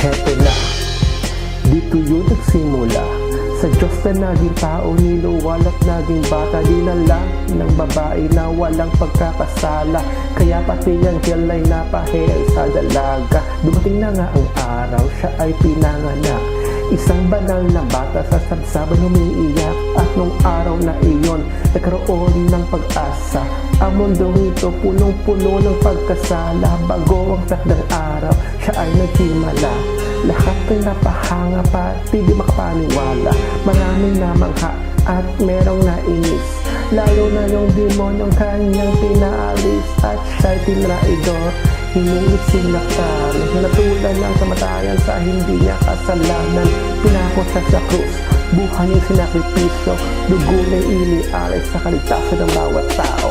Heto na, dito yun nagsimula. Sa Diyos na naging tao, niluwal at naging bata. Dinala ng babae na walang pagkakasala, kaya pati ang anghel ay napahel sa dalaga. Dumating na nga ang araw, siya ay pinanganak. Isang banal na bata sa sabsaban umiiyak. At nung araw na iyon, nagkaroon ng pag-asa. Ang mundong ito punong-puno ng pagkasala. Bago ang takdang araw, siya ay nagsimala. Lahat ay napahanga pati di makapaniwala. Maraming namangha at merong nainis, lalo na yung demonyong kanyang pinaalis. At siya'y tinraidor, hinulit sinaktan, hinatulan ng kamatayan sa hindi niya kasalanan. Pinako siya sa krus, buhay yung sinakripisyo, dugo na inialay sa kaligtasan ng bawat tao.